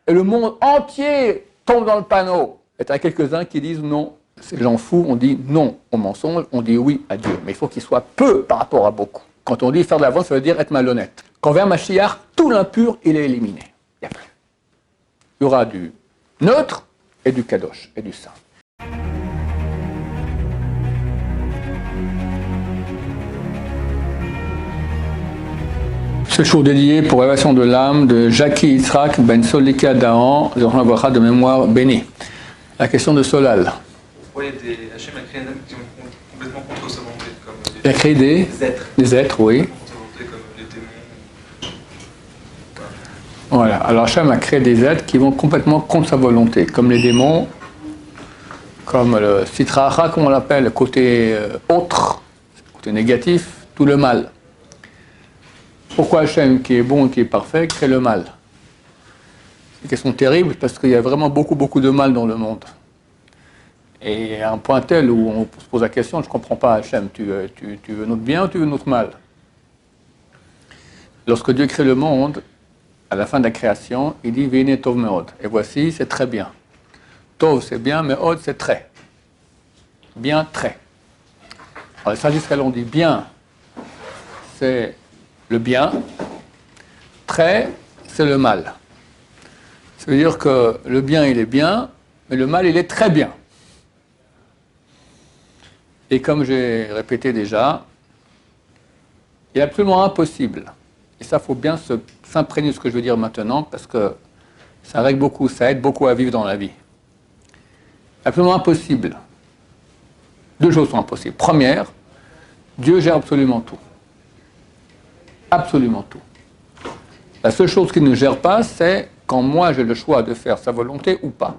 et le monde entier tombe dans le panneau. Et tu as quelques-uns qui disent non, c'est gens fous, on dit non au mensonge, on dit oui à Dieu. Mais il faut qu'il soit peu par rapport à beaucoup. Quand on dit faire de la vente, ça veut dire être malhonnête. Quand vient Mashiach, tout l'impur, il est éliminé. Il n'y a plus. Il y aura du neutre et du kadosh, et du saint. Ce jour dédié pour l'élévation de l'âme de Jackie Yitzhak Ben Solika Dahan, de mémoire bénie. La question de Solal. Oui, Hachem a créé des âmes qui sont complètement contre sa volonté. Il a créé des êtres, oui. Contre sa volonté, comme les démons. Voilà, alors Hachem a créé des êtres qui vont complètement contre sa volonté, comme les démons, comme le Sitra Achra, comme on l'appelle, le côté autre, le côté négatif, tout le mal. Pourquoi Hachem, qui est bon et qui est parfait, crée le mal? C'est une question terrible parce qu'il y a vraiment beaucoup de mal dans le monde. Et à un point tel où on se pose la question, je ne comprends pas Hachem, tu veux notre bien ou tu veux notre mal? Lorsque Dieu crée le monde, à la fin de la création, il dit « Vine tov meod ». Et voici, c'est très bien. Tov, c'est bien, meod, c'est très. Bien, très. Alors les sages d'Israël ont dit « bien », c'est le bien, très, c'est le mal. Ça veut dire que le bien, il est bien, mais le mal, il est très bien. Et comme j'ai répété déjà, il est absolument impossible, et ça, il faut bien s'imprégner de ce que je veux dire maintenant, parce que ça règle beaucoup, ça aide beaucoup à vivre dans la vie. Absolument impossible. Deux choses sont impossibles. Première, Dieu gère absolument tout. Absolument tout. La seule chose qu'il ne gère pas, c'est quand moi j'ai le choix de faire sa volonté ou pas.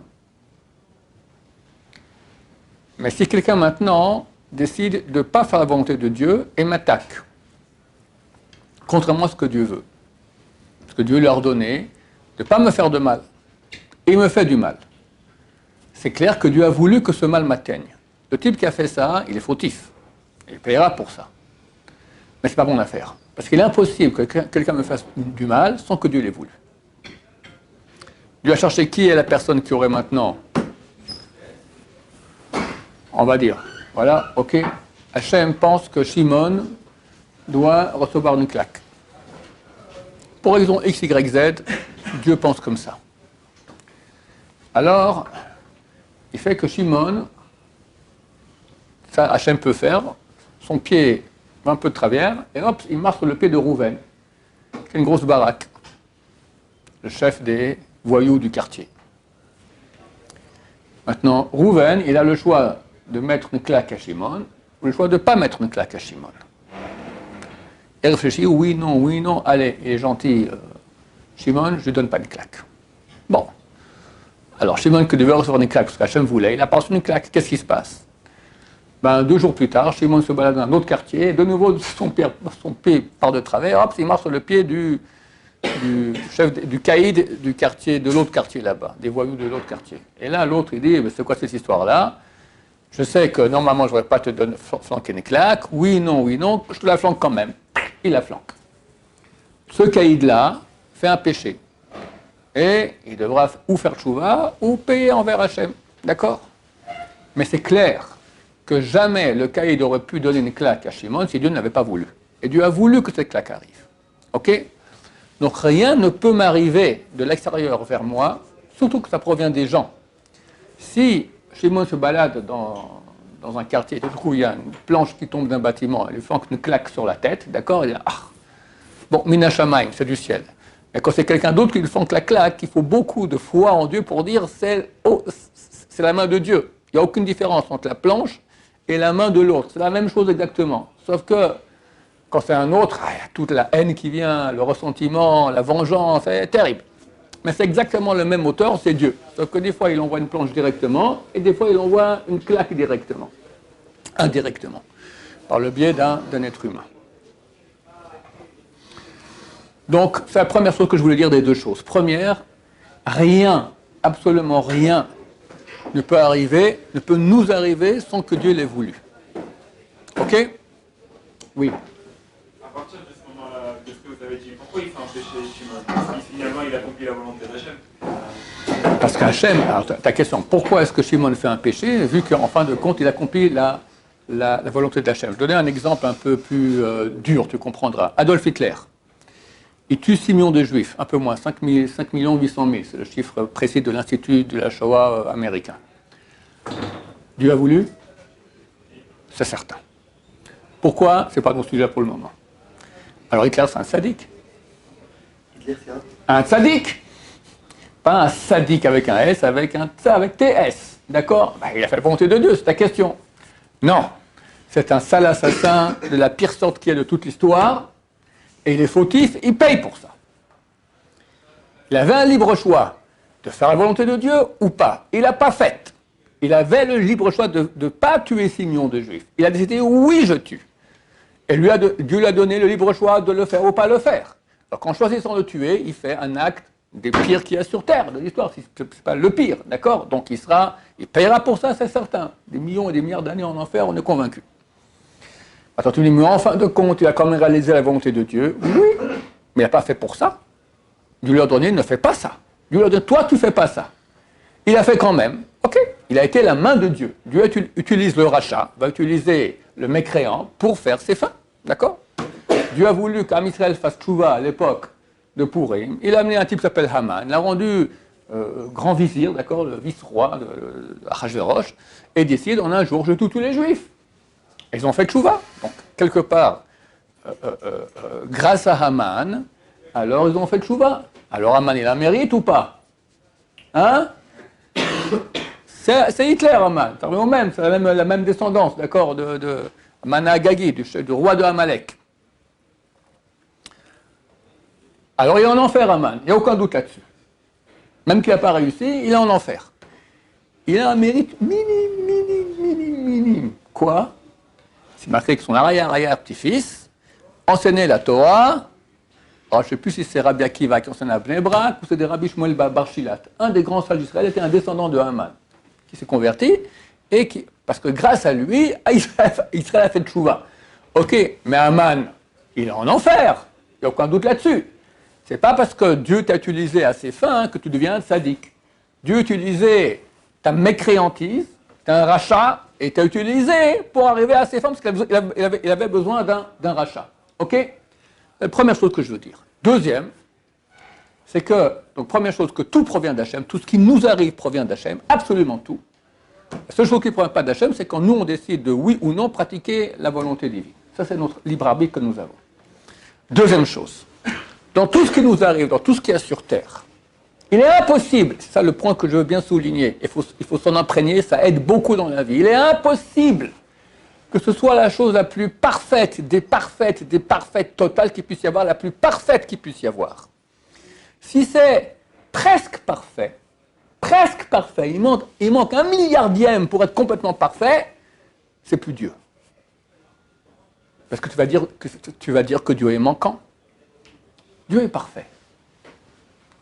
Mais si quelqu'un maintenant décide de ne pas faire la volonté de Dieu et m'attaque, contrairement à ce que Dieu veut, parce que Dieu lui a ordonné de ne pas me faire de mal, et il me fait du mal, c'est clair que Dieu a voulu que ce mal m'atteigne. Le type qui a fait ça, il est fautif, il paiera pour ça. Mais ce n'est pas mon affaire. Parce qu'il est impossible que quelqu'un me fasse du mal sans que Dieu l'ait voulu. Dieu a cherché qui est la personne qui aurait maintenant, on va dire, voilà, ok, Hachem pense que Shimon doit recevoir une claque. Pour raison X, Y, Z, Dieu pense comme ça. Alors, il fait que Shimon, ça Hachem peut faire, son pied un peu de travers, et hop, il marche sur le pied de Rouven, qui est une grosse baraque, le chef des voyous du quartier. Maintenant, Rouven, il a le choix de mettre une claque à Shimon, ou le choix de ne pas mettre une claque à Shimon. Il réfléchit, oui, non, allez, il est gentil, Shimon, je ne lui donne pas une claque. Bon. Alors, Shimon, qui devait recevoir une claque, parce qu'Hachem voulait, il a pas reçu une claque, qu'est-ce qui se passe? 2 jours plus tard, Shimon se balade dans un autre quartier, de nouveau son pied part de travers, hop, il marche sur le pied du chef du caïd du quartier, de l'autre quartier là-bas, des voyous de l'autre quartier. Et là, l'autre, il dit, c'est quoi cette histoire-là? Je sais que normalement, je ne devrais pas te flanquer une claque, oui, non, je te la flanque quand même. Il la flanque. Ce caïd-là fait un péché. Et il devra ou faire tchouva, ou payer envers Hachem. D'accord? Mais c'est clair que jamais le caïd aurait pu donner une claque à Shimon si Dieu n'avait pas voulu. Et Dieu a voulu que cette claque arrive. Ok? Donc rien ne peut m'arriver de l'extérieur vers moi, surtout que ça provient des gens. Si Shimon se balade dans un quartier, tout coup il y a une planche qui tombe d'un bâtiment, elle lui flanque une claque sur la tête, d'accord? Il dit, bon, Mina Shamaim, c'est du ciel. Mais quand c'est quelqu'un d'autre qui lui flanque la claque, il faut beaucoup de foi en Dieu pour dire c'est la main de Dieu. Il n'y a aucune différence entre la planche et la main de l'autre. C'est la même chose exactement. Sauf que quand c'est un autre, il y a toute la haine qui vient, le ressentiment, la vengeance, c'est terrible. Mais c'est exactement le même auteur, c'est Dieu. Sauf que des fois, il envoie une planche directement, et des fois, il envoie une claque directement, indirectement, par le biais d'un être humain. Donc, c'est la première chose que je voulais dire des deux choses. Première, rien, absolument rien, ne peut nous arriver sans que Dieu l'ait voulu. Ok? Oui. À partir de ce moment-là, de ce que vous avez dit, pourquoi il fait un péché, Shimon? Parce que finalement, il accomplit la volonté d'Hachem. Parce qu'Hachem, alors ta question, pourquoi est-ce que Shimon fait un péché, vu qu'en fin de compte, il accomplit la volonté d'Hachem. Je vais donner un exemple un peu plus dur, tu comprendras. Adolf Hitler, il tue 6 millions de juifs, un peu moins, 5 millions 800 000, c'est le chiffre précis de l'Institut de la Shoah américain. Dieu a voulu? C'est certain. Pourquoi? C'est pas mon sujet pour le moment. Alors Hitler, c'est un sadique. Hitler, c'est un sadique. Pas un sadique avec un S, avec TS. D'accord? Il a fait la volonté de Dieu, c'est ta question. Non. C'est un sale assassin de la pire sorte qu'il y a de toute l'histoire. Et il est fautif, il paye pour ça. Il avait un libre choix de faire la volonté de Dieu ou pas. Il n'a pas fait. Il avait le libre choix de ne pas tuer 6 millions de juifs. Il a décidé, oui, je tue. Et Dieu lui a donné le libre choix de le faire ou pas le faire. Alors qu'en choisissant de le tuer, il fait un acte des pires qu'il y a sur Terre de l'histoire. Ce n'est pas le pire, d'accord? Donc il payera pour ça, c'est certain. Des millions et des milliards d'années en enfer, on est convaincu. Attends, tu me dis, mais en fin de compte, il a quand même réalisé la volonté de Dieu. Oui, mais il n'a pas fait pour ça. Dieu lui a donné, ne fais pas ça. Dieu lui a dit, toi, tu ne fais pas ça. Il a fait quand même. Ok, il a été la main de Dieu. Dieu utilise le rachat, va utiliser le mécréant pour faire ses fins. D'accord? Dieu a voulu qu'Am Israël fasse tchouva à l'époque de Purim. Il a amené un type qui s'appelle Haman, l'a rendu grand vizir, d'accord, le vice-roi de Achashverosh, et décide en un jour, je tue tous les juifs. Ils ont fait tchouva. Donc, quelque part, grâce à Haman, alors ils ont fait tchouva. Alors Haman, il la mérite ou pas? Hein? C'est Hitler, Haman. C'est même, c'est la même descendance, d'accord, de Haman Agagi, du roi de Amalek. Alors il est en enfer, Haman. Il n'y a aucun doute là-dessus. Même qu'il n'a pas réussi, il est en enfer. Il a un mérite minime. Quoi? C'est marqué que son arrière-petit-fils enseignait la Torah. Alors, je ne sais plus si c'est Rabbi Akiva qui enseignait à Bnei Brak ou c'est des Rabbi Shmuel Bar Shilat. Un des grands sages d'Israël était un descendant de Haman qui s'est converti et parce que grâce à lui, Israël a fait tchouva. Ok, mais Haman, il est en enfer. Il n'y a aucun doute là-dessus. C'est pas parce que Dieu t'a utilisé à ses fins que tu deviens un sadique. Dieu a utilisé ta mécréantise, t'as un rachat, et t'a utilisé pour arriver à ses fins parce qu'il avait besoin d'un rachat. Ok? La première chose que je veux dire. Deuxième, c'est que, donc première chose, que tout provient d'Hachem, tout ce qui nous arrive provient d'Hachem, absolument tout. La seule chose qui ne provient pas d'Hachem, c'est quand nous on décide de oui ou non pratiquer la volonté divine. Ça, c'est notre libre arbitre que nous avons. Deuxième chose, dans tout ce qui nous arrive, dans tout ce qu'il y a sur Terre, il est impossible, c'est ça le point que je veux bien souligner, il faut s'en imprégner, ça aide beaucoup dans la vie, il est impossible que ce soit la chose la plus parfaite, des parfaites totales qu'il puisse y avoir, la plus parfaite qu'il puisse y avoir. Si c'est presque parfait, il manque un milliardième pour être complètement parfait, c'est plus Dieu. Parce que tu vas dire que Dieu est manquant. Dieu est parfait.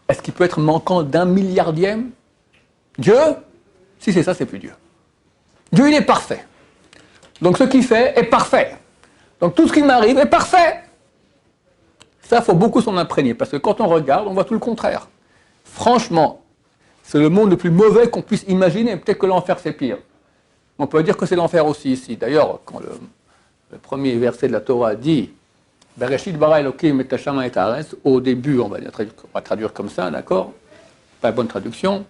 Est-ce qu'il peut être manquant d'un milliardième? Dieu, si c'est ça, c'est plus Dieu. Dieu, il est parfait. Donc ce qu'il fait est parfait. Donc tout ce qui m'arrive est parfait. Ça, il faut beaucoup s'en imprégner, parce que quand on regarde, on voit tout le contraire. Franchement, c'est le monde le plus mauvais qu'on puisse imaginer. Peut-être que l'enfer, c'est pire. On peut dire que c'est l'enfer aussi ici. D'ailleurs, quand le premier verset de la Torah dit « Bereshit bara Elokim et hashama et haaretz » au début, on va traduire comme ça, d'accord? Pas la bonne traduction.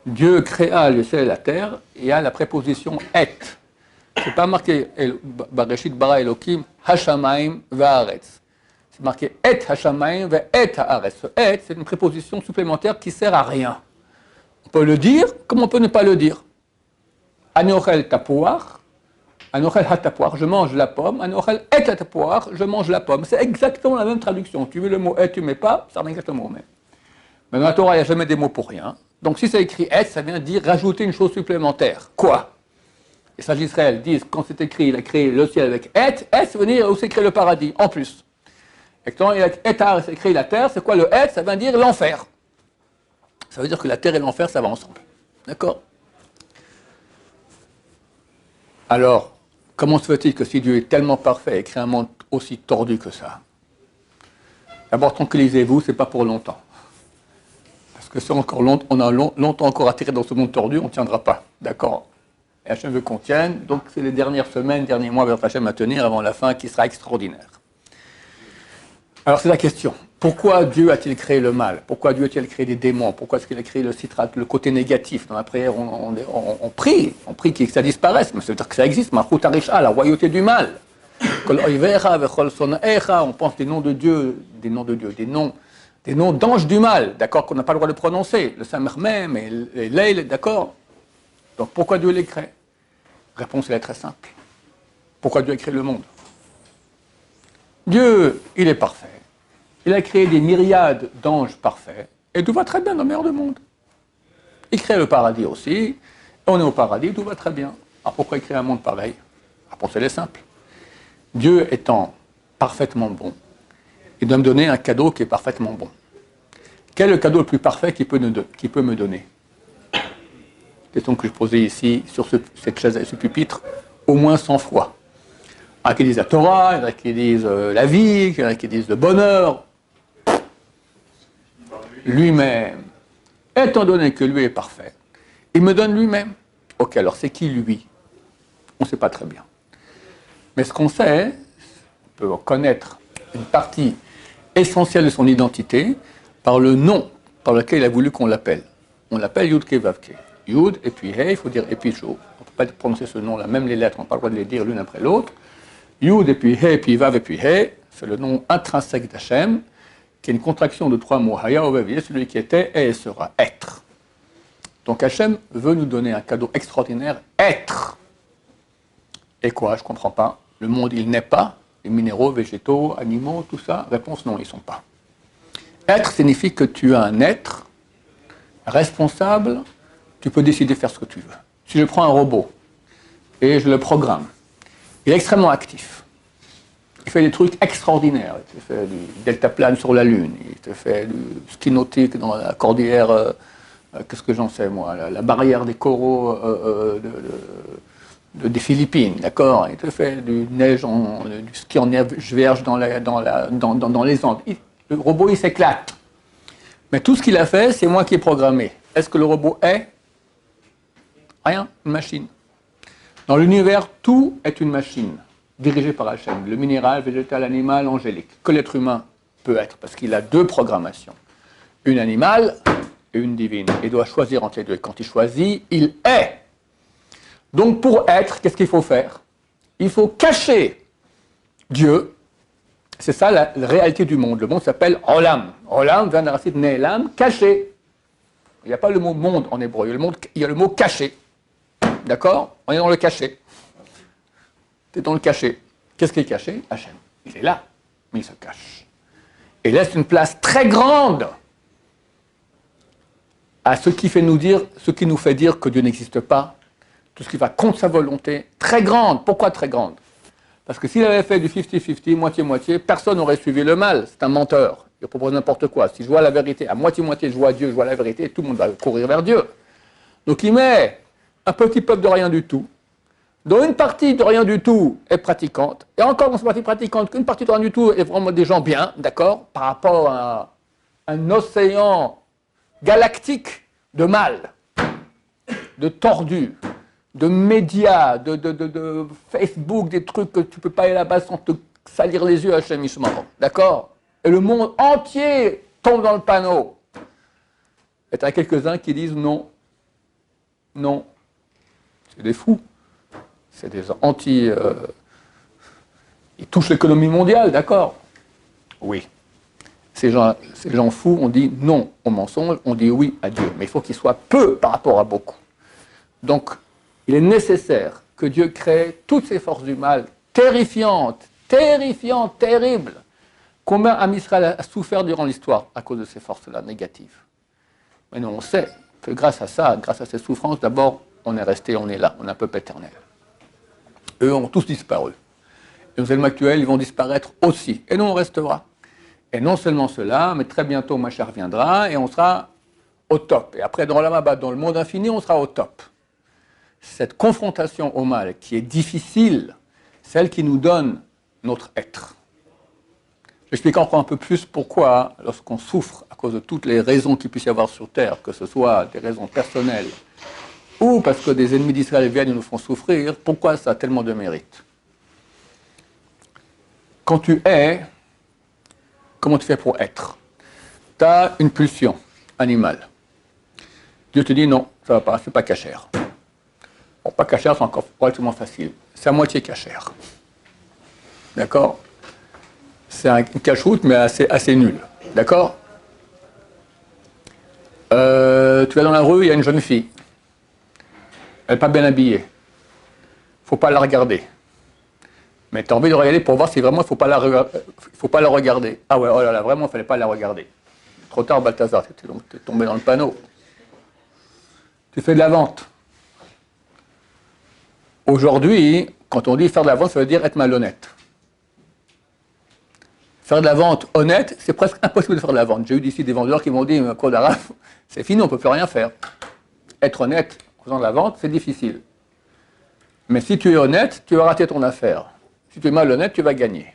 Dieu créa le ciel et la terre, et il y a la préposition « et ». C'est pas marqué Bereshit bara Elokim hashamayim ve'haaretz. C'est marqué « et hashamayim ve'et haaretz ». Ce « et », c'est une préposition supplémentaire qui sert à rien. On peut le dire, comme on peut ne pas le dire. Anochel tapuach, anochel hatapuach, je mange la pomme. Anochel et hatapuach, je mange la pomme. C'est exactement la même traduction. Tu mets le mot et, tu mets pas, ça revient exactement au même. Mais dans la Torah, il n'y a jamais des mots pour rien. Donc si c'est écrit et, ça vient dire rajouter une chose supplémentaire. Quoi? Les sages d'Israël disent, quand c'est écrit, il a créé le ciel avec et, ça veut dire aussi créer le paradis, en plus. Et quand il a c'est créé la terre, c'est quoi le et? Ça veut dire l'enfer. Ça veut dire que la terre et l'enfer, ça va ensemble. D'accord? Alors, comment se fait-il que si Dieu est tellement parfait et crée un monde aussi tordu que ça? D'abord, tranquillisez-vous, c'est pas pour longtemps. Parce que si on a longtemps encore atterri dans ce monde tordu, on ne tiendra pas. D'accord? Et Hachem veut qu'on tienne, donc c'est les dernières semaines, derniers mois vers Hachem à tenir avant la fin qui sera extraordinaire. Alors c'est la question. Pourquoi Dieu a-t-il créé le mal? Pourquoi Dieu a-t-il créé des démons? Pourquoi est-ce qu'il a créé le citrate, le côté négatif? Dans la prière, on prie que ça disparaisse, mais ça veut dire que ça existe. Malchut Harisha, la royauté du mal. On pense des noms de Dieu, des noms d'anges du mal, d'accord, qu'on n'a pas le droit de prononcer. Le Samermem et Leil, d'accord. Donc pourquoi Dieu les crée? Réponse elle est très simple. Pourquoi Dieu a créé le monde? Dieu, il est parfait. Il a créé des myriades d'anges parfaits, et tout va très bien dans le meilleur du monde. Il crée le paradis aussi, on est au paradis, tout va très bien. Alors pourquoi il crée un monde pareil? La réponse elle est simple. Dieu étant parfaitement bon, il doit me donner un cadeau qui est parfaitement bon. Quel est le cadeau le plus parfait qu'il peut me donner? Question que je posais ici, sur cette chaise et ce pupitre, au moins 100 fois. Il y en a qui disent la Torah, il y en a qui disent la vie, il y en a qui disent le bonheur. Lui-même, étant donné que lui est parfait, il me donne lui-même. Ok, alors c'est qui lui? On ne sait pas très bien. Mais ce qu'on sait, on peut connaître une partie essentielle de son identité par le nom par lequel il a voulu qu'on l'appelle. On l'appelle Yud Ke Vav Ke. Yud et puis He, il faut dire et puis Sho. On ne peut pas prononcer ce nom-là, même les lettres, on n'a pas le droit de les dire l'une après l'autre. Yud et puis He et puis Vav et puis He, c'est le nom intrinsèque d'Hachem, qui est une contraction de 3 mots. Haya Ovaviye, celui qui était et sera, être. Donc Hachem veut nous donner un cadeau extraordinaire, être. Et quoi? Je ne comprends pas. Le monde, il n'est pas. Les minéraux, végétaux, animaux, tout ça. Réponse, non, ils ne sont pas. Être signifie que tu as un être responsable, tu peux décider de faire ce que tu veux. Si je prends un robot et je le programme, il est extrêmement actif. Il fait des trucs extraordinaires. Il te fait du deltaplane sur la Lune, il te fait du ski nautique dans la cordillère, qu'est-ce que j'en sais moi, la barrière des coraux des Philippines, d'accord? Il te fait du ski en neige vierge dans les Andes. Le robot, il s'éclate. Mais tout ce qu'il a fait, c'est moi qui ai programmé. Est-ce que le robot est? Rien, une machine. Dans l'univers, tout est une machine, dirigée par Hachem. Le minéral, végétal, animal, angélique. Que l'être humain peut être, parce qu'il a 2 programmations. Une animale et une divine. Il doit choisir entre les deux. Et quand il choisit, il est. Donc pour être, qu'est-ce qu'il faut faire? Il faut cacher Dieu. C'est ça la réalité du monde. Le monde s'appelle Olam. Olam vient de la racine Ne'elam, caché. Il n'y a pas le mot monde en hébreu, il y a le mot caché. D'accord? On est dans le caché. Tu es dans le caché. Qu'est-ce qui est caché? Hachem. Il est là, mais il se cache. Et laisse une place très grande à ce qui nous fait dire que Dieu n'existe pas, tout ce qui va contre sa volonté, très grande. Pourquoi très grande? Parce que s'il avait fait du 50-50, moitié-moitié, personne n'aurait suivi le mal. C'est un menteur. Il propose n'importe quoi. Si je vois la vérité, à moitié-moitié, je vois Dieu, je vois la vérité, tout le monde va courir vers Dieu. Donc il met un petit peuple de rien du tout, dont une partie de rien du tout est pratiquante, et encore dans cette partie pratiquante, qu'une partie de rien du tout est vraiment des gens bien, d'accord, par rapport à un océan galactique de mal, de tordus, de médias, de Facebook, des trucs que tu ne peux pas aller là-bas sans te salir les yeux à Hachem Yishmor, d'accord? Et le monde entier tombe dans le panneau. Et tu as quelques-uns qui disent non, non, c'est des fous, c'est des ils touchent l'économie mondiale, d'accord? Oui. Ces gens fous, on dit non au mensonge, on dit oui à Dieu. Mais il faut qu'il soit peu par rapport à beaucoup. Donc, il est nécessaire que Dieu crée toutes ces forces du mal terrifiantes, terribles. Combien Am Israël a souffert durant l'histoire à cause de ces forces-là négatives? Mais nous, on sait que grâce à ça, grâce à ces souffrances, d'abord, on est resté, on est là, on est un peuple éternel. Eux ont tous disparu. Et aux éléments actuels, ils vont disparaître aussi. Et nous, on restera. Et non seulement cela, mais très bientôt, Mashiach viendra et on sera au top. Et après, dans l'Olam Haba, dans le monde infini, on sera au top. Cette confrontation au mal qui est difficile, celle qui nous donne notre être. J'explique encore un peu plus pourquoi, lorsqu'on souffre à cause de toutes les raisons qu'il puisse y avoir sur Terre, que ce soit des raisons personnelles ou parce que des ennemis d'Israël viennent et nous font souffrir, pourquoi ça a tellement de mérite. Quand tu es, comment tu fais pour être? Tu as une pulsion animale. Dieu te dit non, ça va pas, c'est pas cachère. Bon, pas cachère, c'est encore relativement facile. C'est à moitié cachère. D'accord? C'est une cache-route, mais assez nul. D'accord? Tu vas dans la rue, il y a une jeune fille. Elle n'est pas bien habillée. Il ne faut pas la regarder. Mais tu as envie de regarder pour voir si vraiment il ne faut pas la regarder. Ah ouais, oh là là, vraiment, il ne fallait pas la regarder. Trop tard, Balthazar, tu es tombé dans le panneau. Tu fais de la vente. Aujourd'hui, quand on dit faire de la vente, ça veut dire être malhonnête. Faire de la vente honnête, c'est presque impossible de faire de la vente. J'ai eu d'ici des vendeurs qui m'ont dit, Code arabe, c'est fini, on ne peut plus rien faire. Être honnête en faisant de la vente, c'est difficile. Mais si tu es honnête, tu vas rater ton affaire. Si tu es malhonnête, tu vas gagner.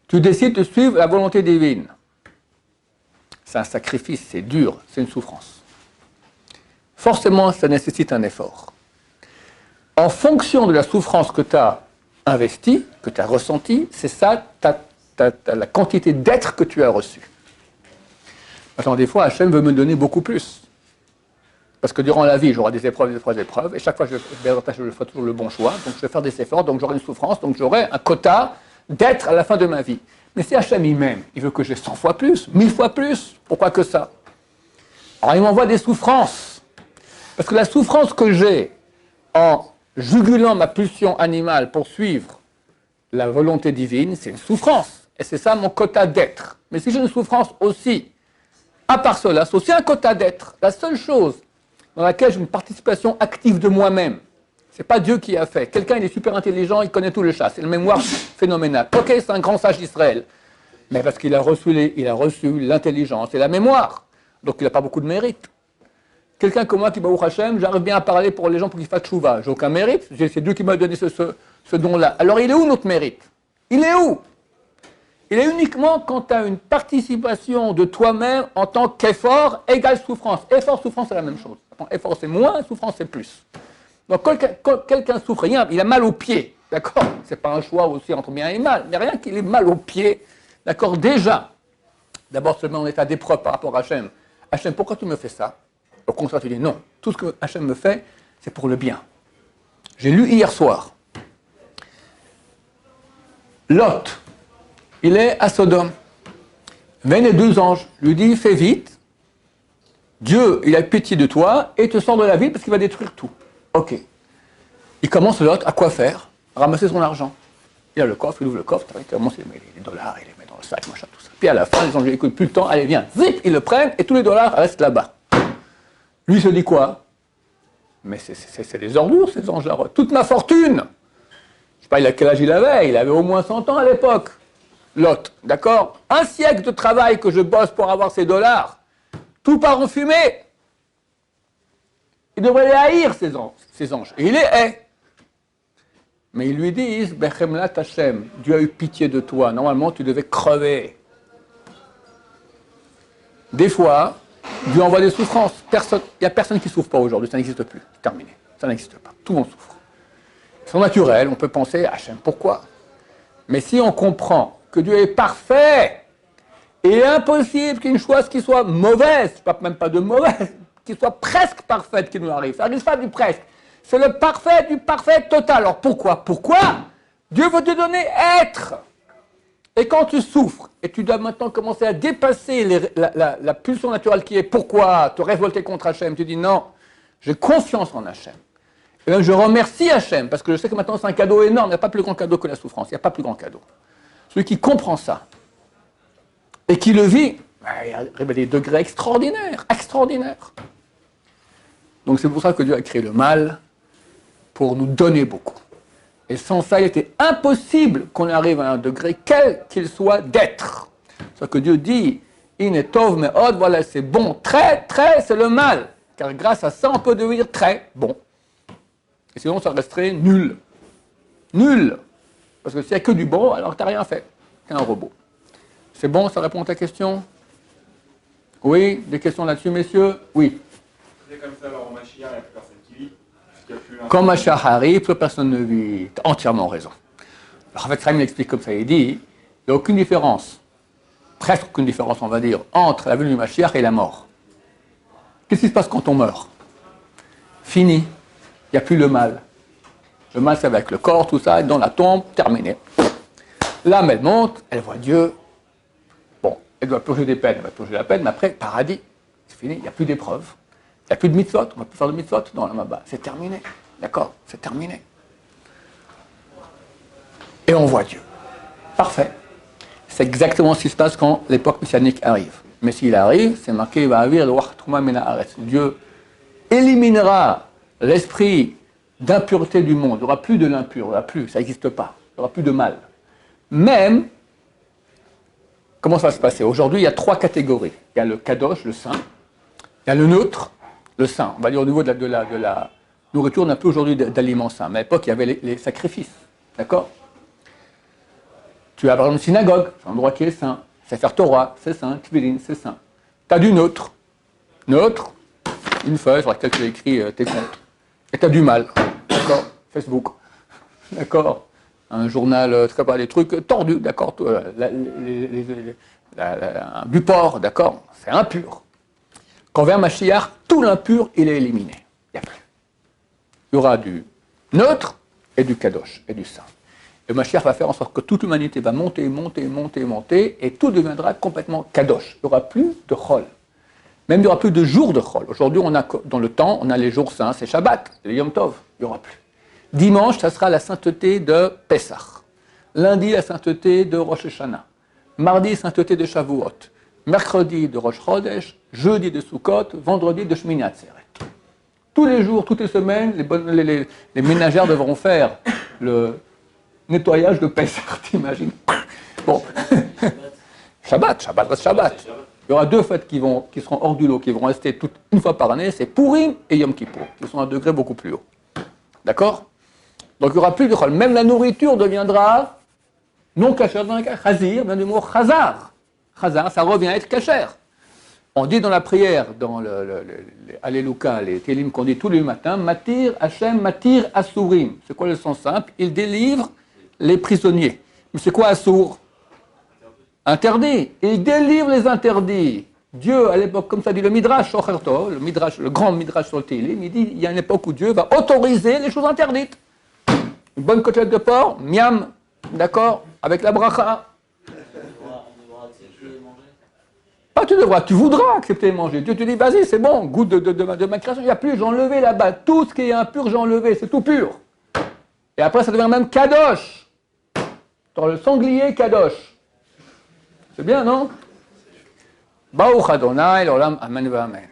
Tu décides de suivre la volonté divine. C'est un sacrifice, c'est dur, c'est une souffrance. Forcément, ça nécessite un effort. En fonction de la souffrance que tu as investie, que tu as ressentie, c'est ça la quantité d'être que tu as reçu. Maintenant, des fois, Hachem veut me donner beaucoup plus. Parce que durant la vie, j'aurai des épreuves, et chaque fois, je ferai toujours le bon choix, donc je vais faire des efforts, donc j'aurai une souffrance, donc j'aurai un quota d'être à la fin de ma vie. Mais si Hachem il m'aime, il veut que j'ai 100 fois plus, 1000 fois plus, pourquoi que ça? Alors il m'envoie des souffrances. Parce que la souffrance que j'ai en jugulant ma pulsion animale pour suivre la volonté divine, c'est une souffrance. Et c'est ça mon quota d'être. Mais si j'ai une souffrance aussi, à part cela, c'est aussi un quota d'être. La seule chose dans laquelle j'ai une participation active de moi-même, c'est pas Dieu qui a fait. Quelqu'un, il est super intelligent, il connaît tout le chat. C'est une mémoire phénoménale. Ok, c'est un grand sage d'Israël. Mais parce qu'il a reçu l'intelligence et la mémoire. Donc il n'a pas beaucoup de mérite. Quelqu'un comme moi qui, Baruch Hashem, j'arrive bien à parler pour les gens pour qu'ils fassent tchouva. J'ai aucun mérite. C'est Dieu qui m'a donné ce don-là. Alors il est où notre mérite? Il est où? Il est uniquement quand tu as une participation de toi-même en tant qu'effort égale souffrance. Effort, souffrance, c'est la même chose. Effort, c'est moins, souffrance, c'est plus. Donc quand quelqu'un souffre, il a mal au pied, d'accord? C'est pas un choix aussi entre bien et mal, mais rien qu'il ait mal au pied, d'accord? Déjà, d'abord se met en état d'épreuve par rapport à Hachem. Hachem, pourquoi tu me fais ça? Au contraire, tu dis non. Tout ce que Hachem me fait, c'est pour le bien. J'ai lu hier soir. Lot, il est à Sodome. Viennent les deux anges, lui dit fais vite. Dieu, il a pitié de toi et te sort de la ville parce qu'il va détruire tout. Ok. Il commence Lot à quoi faire? Ramasser son argent. Il a le coffre, il ouvre le coffre, il commence à mettre les dollars, il les met dans le sac, machin, tout ça. Puis à la fin, les anges écoutent plus le temps, allez viens, zip, ils le prennent et tous les dollars restent là-bas. Lui se dit quoi? Mais c'est des ordures ces anges-là. Toute ma fortune! Je sais pas quel âge il avait au moins 100 ans à l'époque. Lot, d'accord? Un siècle de travail que je bosse pour avoir ces dollars, tout part en fumée. Il devrait les haïr, ces anges. Et il les hait. Mais ils lui disent, Bechemlat Hashem, Dieu a eu pitié de toi. Normalement, tu devais crever. Des fois, Dieu envoie des souffrances. Il n'y a personne qui ne souffre pas aujourd'hui. Ça n'existe plus. C'est terminé. Ça n'existe pas. Tout le monde souffre. C'est naturel. On peut penser, Hashem, pourquoi? Mais si on comprend que Dieu est parfait, et impossible qu'il y ait une chose qui soit mauvaise, même pas de mauvaise, qui soit presque parfaite qui nous arrive. Ça n'arrive pas du presque. C'est le parfait du parfait total. Alors pourquoi? Dieu veut te donner être. Et quand tu souffres, et tu dois maintenant commencer à dépasser la pulsion naturelle qui est pourquoi te révolter contre Hachem, tu dis non, j'ai confiance en Hachem. Et même je remercie Hachem, parce que je sais que maintenant c'est un cadeau énorme, il n'y a pas plus grand cadeau que la souffrance, il n'y a pas plus grand cadeau. Celui qui comprend ça, et qui le vit, il arrive à des degrés extraordinaires. Donc c'est pour ça que Dieu a créé le mal, pour nous donner beaucoup. Et sans ça, il était impossible qu'on arrive à un degré, quel qu'il soit, d'être. C'est ça que Dieu dit, Inetov me'od, voilà, c'est bon, très, c'est le mal. Car grâce à ça, on peut devenir très bon. Et sinon, ça resterait nul. Nul. Parce que s'il n'y a que du bon, alors tu n'as rien fait. Tu es un robot. C'est bon, ça répond à ta question? Oui, des questions là-dessus, messieurs? Oui. C'est comme ça, alors en Mashiach, il n'y a plus personne qui vit. Quand Mashiach arrive, plus personne ne vit. Tu as entièrement raison. Alors, Rav Chaim l'explique comme ça, il dit, il n'y a aucune différence, presque aucune différence, on va dire, entre la venue du Mashiach et la mort. Qu'est-ce qui se passe quand on meurt? Fini. Il n'y a plus le mal. Le mal, c'est avec le corps, tout ça, dans la tombe, terminé. L'âme, elle monte, elle voit Dieu. Bon, elle doit purger des peines, elle va purger la peine, mais après, paradis, c'est fini, il n'y a plus d'épreuves. Il n'y a plus de mitzvot, on ne va plus faire de mitzvot dans la Maba. C'est terminé. D'accord? C'est terminé. Et on voit Dieu. Parfait. C'est exactement ce qui se passe quand l'époque messianique arrive. Mais s'il arrive, c'est marqué, va avir le wachtrouma mena haaretz. Dieu éliminera l'esprit d'impureté du monde. Il n'y aura plus de l'impur, il n'y aura plus, ça n'existe pas. Il n'y aura plus de mal. Même, comment ça va se passer? Aujourd'hui, il y a 3 catégories. Il y a le kadosh, le saint. Il y a le neutre, le saint. On va dire au niveau de la nourriture, on a plus aujourd'hui d'aliments sains. Mais à l'époque, il y avait les sacrifices. D'accord? Tu as par exemple une synagogue, c'est un endroit qui est saint. Sefer Torah, c'est saint. Tvilin, c'est saint. Tu as du neutre. Neutre, une feuille sur laquelle tu as écrit tes comptes. Et tu as du mal. D'accord? Facebook. D'accord? Un journal, des trucs tordus. D'accord? Un buport. D'accord? C'est impur. Quand vient Mashiach, tout l'impur, il est éliminé. Il n'y a plus. Il y aura du neutre et du kadosh et du saint. Le Mashiach va faire en sorte que toute l'humanité va monter, monter, monter, monter, et tout deviendra complètement kadosh. Il n'y aura plus de chol. Même il n'y aura plus de jours de chol. Aujourd'hui, on a, dans le temps, on a les jours saints, c'est Shabbat, c'est le Yom Tov. Il n'y aura plus. Dimanche, ça sera la sainteté de Pessah. Lundi, la sainteté de Rosh Hashanah. Mardi, sainteté de Shavuot. Mercredi, de Rosh Chodesh. Jeudi, de Sukkot. Vendredi, de Shmini Atzeret. Tous les jours, toutes les semaines, les ménagères devront faire le nettoyage de Pessah, t'imagines? Bon. Shabbat reste Shabbat. Il y aura 2 fêtes qui seront hors du lot, qui vont rester une fois par année, c'est Purim et Yom Kippour, qui sont à un degré beaucoup plus haut. D'accord? Donc il n'y aura plus de chol. Même la nourriture deviendra non cachère dans un cas. Chazir vient du mot chazar. Chazar, ça revient à être cachère. On dit dans la prière, dans les Alléluia, les Télim qu'on dit tous les matins, Matir Hashem, Matir Asurim. C'est quoi le sens simple? Il délivre les prisonniers. Mais c'est quoi Assour? Interdit. Il délivre les interdits. Dieu, à l'époque, comme ça dit le Midrash, le grand Midrash sur le Télim, il dit il y a une époque où Dieu va autoriser les choses interdites. Une bonne côtelette de porc, miam, d'accord, avec la bracha. Pas tu devras, tu voudras accepter de manger. Dieu te dit, vas-y, c'est bon, goûte de ma création, il n'y a plus, j'ai enlevé là-bas. Tout ce qui est impur, j'ai enlevé, c'est tout pur. Et après, ça devient même kadosh. Dans le sanglier kadosh. C'est bien, non? Baruch Adonai, l'olam, amen, amen.